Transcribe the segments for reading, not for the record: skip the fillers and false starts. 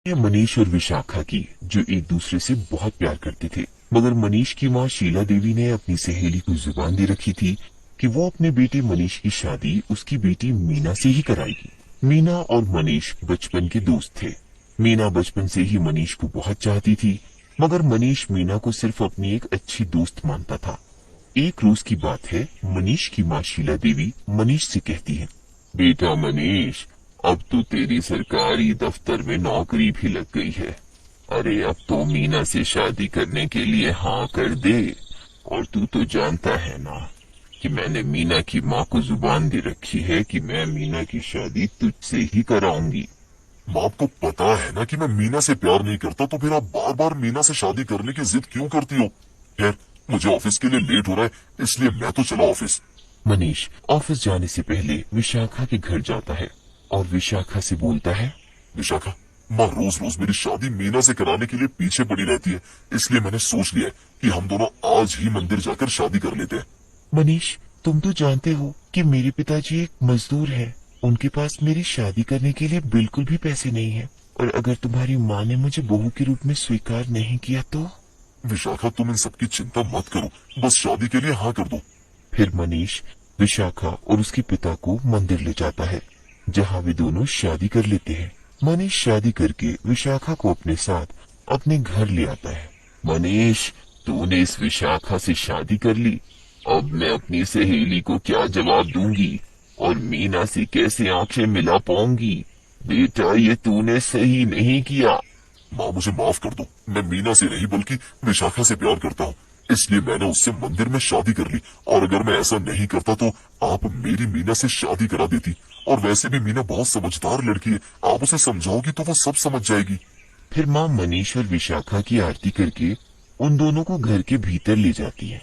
ये मनीष और विशाखा की, जो एक दूसरे से बहुत प्यार करते थे। मगर मनीष की माँ शीला देवी ने अपनी सहेली को जुबान दे रखी थी कि वो अपने बेटे मनीष की शादी उसकी बेटी मीना से ही कराएगी। मीना और मनीष बचपन के दोस्त थे। मीना बचपन से ही मनीष को बहुत चाहती थी, मगर मनीष मीना को सिर्फ अपनी एक अच्छी दोस्त मानता था। एक रोज की बात है, मनीष की माँ शीला देवी मनीष से कहती है, बेटा मनीष, अब तो तेरी सरकारी दफ्तर में नौकरी भी लग गई है। अरे अब तो मीना से शादी करने के लिए हाँ कर दे। और तू तो जानता है ना कि मैंने मीना की माँ को जुबान दे रखी है कि मैं मीना की शादी तुझसे ही कराऊंगी। माँ, आपको पता है ना कि मैं मीना से प्यार नहीं करता, तो फिर आप बार बार मीना से शादी करने की जिद क्यों करती हो? खैर, मुझे ऑफिस के लिए लेट हो रहा है, इसलिए मैं तो चला ऑफिस। मनीष ऑफिस जाने से पहले विशाखा के घर जाता है और विशाखा से बोलता है, विशाखा, माँ रोज रोज मेरी शादी मीना से कराने के लिए पीछे पड़ी रहती है, इसलिए मैंने सोच लिया है कि हम दोनों आज ही मंदिर जाकर शादी कर लेते हैं। मनीष, तुम तो जानते हो कि मेरे पिताजी एक मजदूर हैं। उनके पास मेरी शादी करने के लिए बिल्कुल भी पैसे नहीं है। और अगर तुम्हारी माँ ने मुझे बहू के रूप में स्वीकार नहीं किया तो? विशाखा, तुम इन सबकी चिंता मत करो, बस शादी के लिए हाँ कर दो। फिर मनीष विशाखा और उसके पिता को मंदिर ले जाता है, जहाँ वे दोनों शादी कर लेते हैं। मनीष शादी करके विशाखा को अपने साथ अपने घर ले आता है। मनीष, तूने इस विशाखा से शादी कर ली, अब मैं अपनी सहेली को क्या जवाब दूंगी और मीना से कैसे आंखें मिला पाऊंगी? बेटा, ये तूने सही नहीं किया। माँ, मुझे माफ कर दो, मैं मीना से नहीं बल्कि विशाखा से प्यार करता हूँ, इसलिए मैंने उससे मंदिर में शादी कर ली। और अगर मैं ऐसा नहीं करता तो आप मेरी मीना से शादी करा देती। और वैसे भी मीना बहुत समझदार लड़की है, आप उसे समझाओगी तो वो सब समझ जाएगी। फिर माँ मनीष और विशाखा की आरती करके उन दोनों को घर के भीतर ले जाती है।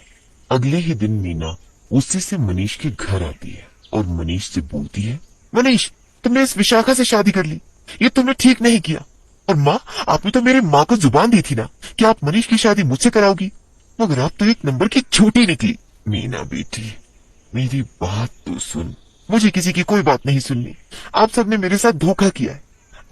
अगले ही दिन मीना गुस्से से मनीष के घर आती है और मनीष से बोलती है, मनीष, तुमने इस विशाखा से शादी कर ली, ये तुमने ठीक नहीं किया। और माँ, आपने तो मेरी माँ को जुबान दी थी ना कि आप मनीष की शादी मुझसे कराओगी, मगर आप तो एक नंबर की झूठी निकली। मीना बेटी, मेरी बात तो सुन। मुझे किसी की कोई बात नहीं सुननी। आप सबने मेरे साथ धोखा किया है।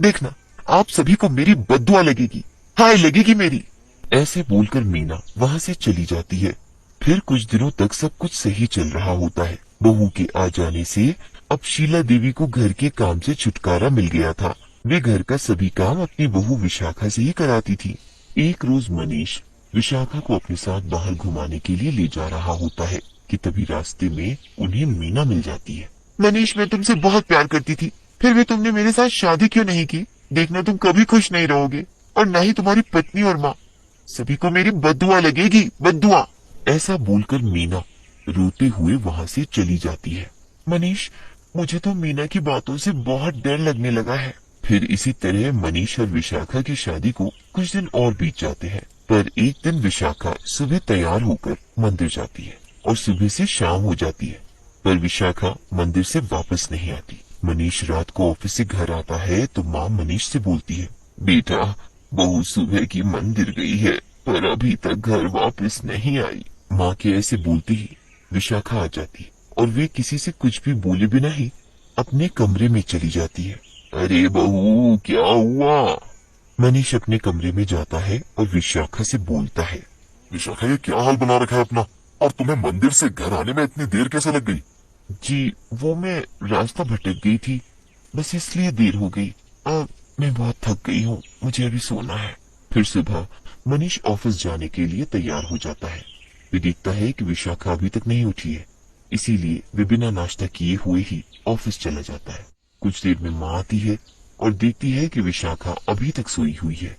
देखना, आप सभी को मेरी बद्दुआ लगेगी, हाय लगेगी मेरी। ऐसे बोलकर मीना वहाँ से चली जाती है। फिर कुछ दिनों तक सब कुछ सही चल रहा होता है। बहू के आ जाने से अब शीला देवी को घर के काम से छुटकारा मिल गया था। वे घर का सभी काम अपनी बहू विशाखा से ही कराती थी। एक रोज मनीष विशाखा को अपने साथ बाहर घुमाने के लिए ले जा रहा होता है कि तभी रास्ते में उन्हें मीना मिल जाती है। मनीष, मैं तुमसे बहुत प्यार करती थी, फिर भी तुमने मेरे साथ शादी क्यों नहीं की? देखना, तुम कभी खुश नहीं रहोगे और न ही तुम्हारी पत्नी और माँ। सभी को मेरी बद्दुआ लगेगी, बद्दुआ। ऐसा बोलकर मीना रोते हुए वहाँ से चली जाती है। मनीष, मुझे तो मीना की बातों से बहुत डर लगने लगा है। फिर इसी तरह मनीष और विशाखा की शादी को कुछ दिन और बीत जाते हैं। पर एक दिन विशाखा सुबह तैयार होकर मंदिर जाती है और सुबह से शाम हो जाती है, पर विशाखा मंदिर से वापस नहीं आती। मनीष रात को ऑफिस से घर आता है तो माँ मनीष से बोलती है, बेटा, बहू सुबह की मंदिर गई है पर अभी तक घर वापस नहीं आई। माँ के ऐसे बोलते ही विशाखा आ जाती और वे किसी से कुछ भी बोले बिना ही अपने कमरे में चली जाती है। अरे बहू, क्या हुआ? मनीष अपने कमरे में जाता है और विशाखा से बोलता है, विशाखा, ये क्या हाल बना रखा है अपना? और तुम्हें मंदिर से घर आने में इतनी देर कैसे लग गई? जी, वो मैं रास्ता भटक गई थी, बस इसलिए देर हो गई। अब मैं बहुत थक गई हूँ, मुझे अभी सोना है। फिर सुबह मनीष ऑफिस जाने के लिए तैयार हो जाता है। वे देखता है कि विशाखा अभी तक नहीं उठी है, इसीलिए वे बिना नाश्ता किए हुए ही ऑफिस चला जाता है। कुछ देर में माँ आती है और देखती है कि विशाखा अभी तक सोई हुई है।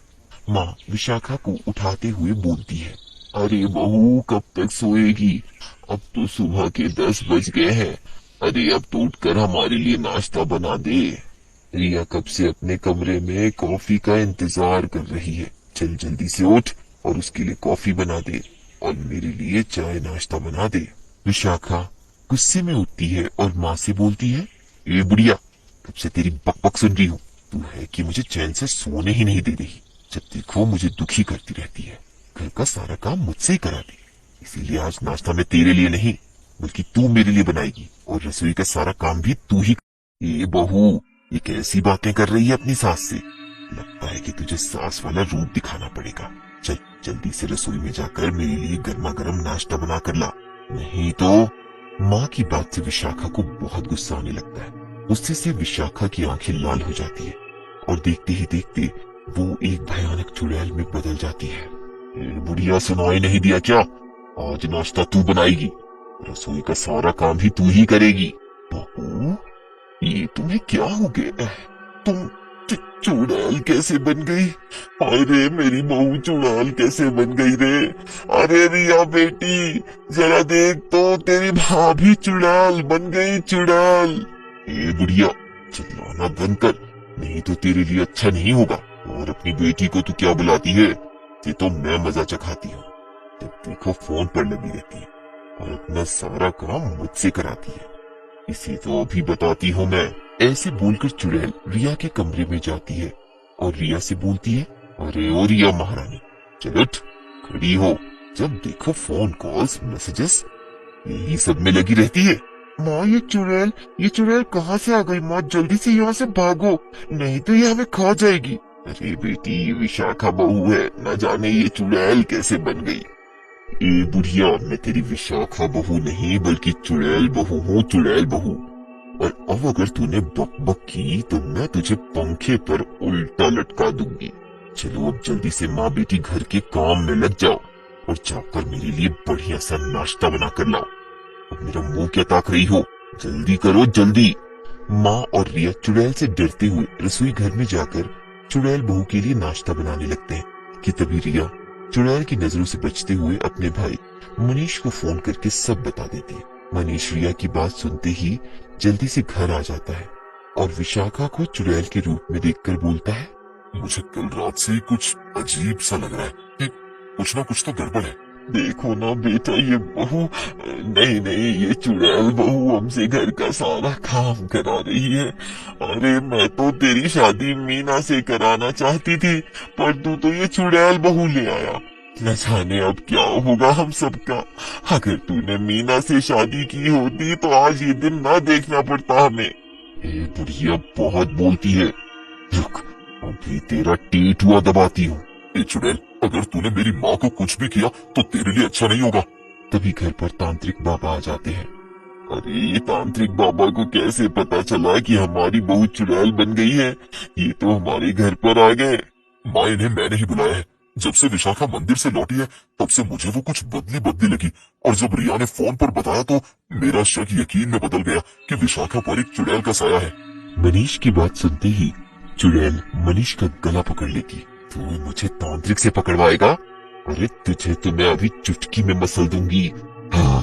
माँ विशाखा को उठाते हुए बोलती है, अरे बहू, कब तक सोएगी? अब तो सुबह के 10 बज गए हैं। अरे अब तो उठकर हमारे लिए नाश्ता बना दे। रिया कब से अपने कमरे में कॉफी का इंतजार कर रही है। चल जल्दी से उठ और उसके लिए कॉफी बना दे और मेरे लिए चाय नाश्ता बना दे। विशाखा गुस्से में उठती है और माँ से बोलती है, ये बुढ़िया, कब से तेरी बकबक सुन रही हूँ। तू है कि मुझे चैन से सोने ही नहीं दे रही। जब देखो मुझे दुखी करती रहती है। घर का सारा काम मुझसे ही कराती, इसीलिए आज नाश्ता मैं तेरे लिए नहीं बल्कि तू मेरे लिए बनाएगी और रसोई का सारा काम भी तू ही। ये बहू, ये कैसी बातें कर रही है अपनी सास से? लगता है कि तुझे सास वाला रूप दिखाना पड़ेगा। चल जल्दी से रसोई में जाकर मेरे लिए गर्मा गर्म नाश्ता बना कर ला, नहीं तो। माँ की बात से विशाखा को बहुत गुस्सा आने लगता है। गुस्से से विशाखा की आंखें लाल हो जाती है और देखते ही देखते वो एक भयानक चुड़ैल में बदल जाती है। बुढ़िया सुनाई नहीं दिया क्या? आज नाश्ता तू बनाएगी, रसोई का सारा काम भी तू ही करेगी। बहू, ये तुम्हें क्या हो गया? तुम चुड़ैल कैसे बन गई? अरे मेरी बहू चुड़ैल कैसे बन गई रे? अरे रिया बेटी, जरा देख तो, तेरी भाभी चुड़ैल बन गई, चुड़ैल। ए बुढ़िया, चिल्लाना बंद कर, नहीं तो तेरे लिए अच्छा नहीं होगा। और अपनी बेटी को तू क्या बुलाती है? ये तो मैं मजा चखाती हूँ। जब देखो फोन पर लगी रहती है और अपना सारा काम मुझसे कराती है। इसे तो अभी बताती हूँ मैं। ऐसे बोलकर चुड़ैल रिया के कमरे में जाती है और रिया से बोलती है, अरे ओ रिया महारानी, चल उठ, खड़ी हो। जब देखो फोन कॉल्स, मैसेजेस, यही सब में लगी रहती है। माँ ये चुड़ैल कहाँ से आ गई? माँ जल्दी से यहाँ से भागो, नहीं तो ये हमें खा जाएगी। अरे बेटी, ये विशाखा बहू है, न जाने ये चुड़ैल कैसे बन गई। ए बुढ़िया, मैं तेरी विशाखा बहू नहीं बल्कि चुड़ैल बहू हूँ, चुड़ैल बहू। और अब अगर तूने बक बक की तो मैं तुझे पंखे पर उल्टा लटका दूंगी। चलो अब जल्दी से माँ बेटी घर के काम में लग जाओ और जाकर मेरे लिए बढ़िया सा नाश्ता बना कर लाओ। अब मेरा मुंह क्या ताक रही हो? जल्दी करो जल्दी। माँ और रिया चुड़ैल से डरते हुए रसोई घर में जाकर चुड़ैल बहू के लिए नाश्ता बनाने लगते हैं कि तभी रिया चुड़ैल की नजरों से बचते हुए अपने भाई मनीष को फोन करके सब बता देती है। मनीष रिया की बात सुनते ही जल्दी से घर आ जाता है और विशाखा को चुड़ैल के रूप में देखकर बोलता है, मुझे कल रात से ही कुछ अजीब सा लग रहा है कि कुछ ना कुछ तो गड़बड़ है। देखो ना बेटा, ये बहू नहीं, ये चुड़ैल बहू हमसे घर का सारा काम करा रही है। अरे मैं तो तेरी शादी मीना से कराना चाहती थी, पर तू तो ये चुड़ैल बहू ले आया। न जाने अब क्या होगा हम सबका। अगर तूने मीना से शादी की होती तो आज ये दिन ना देखना पड़ता हमें। ए बुढ़िया बहुत बोलती है, रुक अभी तेरा टीटुआ दबाती हूँ। ए चुड़ैल, अगर तूने मेरी माँ को कुछ भी किया तो तेरे लिए अच्छा नहीं होगा। तभी घर पर तांत्रिक बाबा आ जाते हैं। अरे ये तांत्रिक बाबा को कैसे पता चला कि हमारी बहू चुड़ैल बन गई है? ये तो हमारे घर पर आ गए। माँ, इन्हें मैंने ही बुलाया है। जब से विशाखा मंदिर से लौटी है तब से मुझे वो कुछ बदली लगी, और जब रिया ने फोन पर बताया तो मेरा शक यकीन में बदल गया कि विशाखा पर एक चुड़ैल का साया है। मनीष की बात सुनते ही चुड़ैल मनीष का गला पकड़ लेती। तू मुझे तांत्रिक से पकड़वाएगा? अरे तुझे तो मैं अभी चुटकी में मसल दूंगी। हाँ।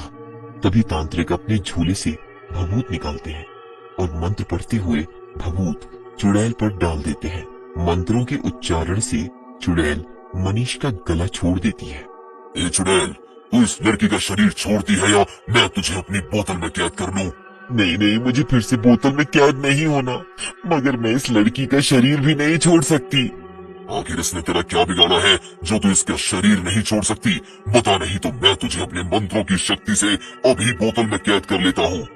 तभी तांत्रिक अपने झूले से भभूत निकालते हैं और मंत्र पढ़ते हुए भभूत चुड़ैल पर डाल देते हैं। मंत्रों के उच्चारण से चुड़ैल मनीष का गला छोड़ देती है। ए चुड़ैल, तू इस लड़की का शरीर छोड़ती है या मैं तुझे अपनी बोतल में कैद कर लूं? नहीं, मुझे फिर से बोतल में कैद नहीं होना, मगर मैं इस लड़की का शरीर भी नहीं छोड़ सकती। आखिर इसने तेरा क्या बिगाड़ा है जो तू इसका शरीर नहीं छोड़ सकती? बता, नहीं तो मैं तुझे अपने मंत्रों की शक्ति से अभी बोतल में कैद कर लेता हूँ।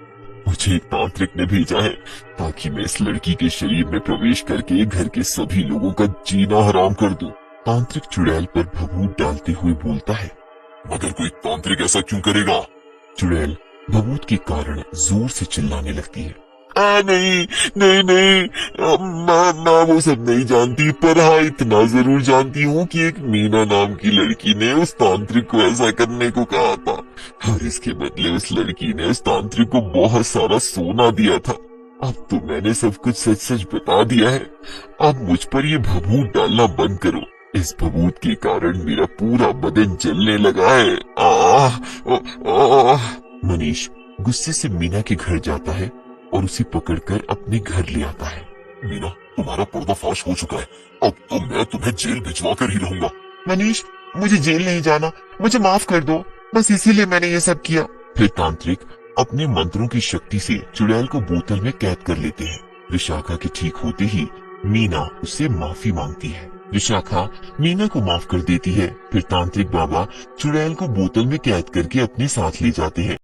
मुझे एक तांत्रिक ने भेजा है ताकि मैं इस लड़की के शरीर में प्रवेश करके घर के सभी लोगों का जीना हराम कर दूं। तांत्रिक चुड़ैल पर भभूत डालते हुए बोलता है। मगर कोई तांत्रिक ऐसा क्यों करेगा? चुड़ैल भभूत के कारण जोर से चिल्लाने लगती है। नहीं, मैं वो सब नहीं जानती, पर हाँ इतना जरूर जानती हूँ कि एक मीना नाम की लड़की ने उस तांत्रिक को ऐसा करने को कहा था, और इसके बदले उस लड़की ने उस तांत्रिक को बहुत सारा सोना दिया था। अब तो मैंने सब कुछ सच बता दिया है। अब मुझ पर ये भभूत डालना बंद करो। इस भभूत के कारण मेरा पूरा बदन जलने लगा है। मनीष गुस्से से मीना के घर जाता है और उसे पकड़कर अपने घर ले आता है। मीना, तुम्हारा पर्दाफाश हो चुका है। अब तो मैं तुम्हें जेल भिजवा कर ही रहूंगा। मनीष, मुझे जेल नहीं जाना, मुझे माफ कर दो, बस इसीलिए मैंने ये सब किया। फिर तांत्रिक अपने मंत्रों की शक्ति से चुड़ैल को बोतल में कैद कर लेते हैं। विशाखा के ठीक होते ही मीना उससे माफी मांगती है। विशाखा मीना को माफ कर देती है। फिर तांत्रिक बाबा चुड़ैल को बोतल में कैद करके अपने साथ ले जाते हैं।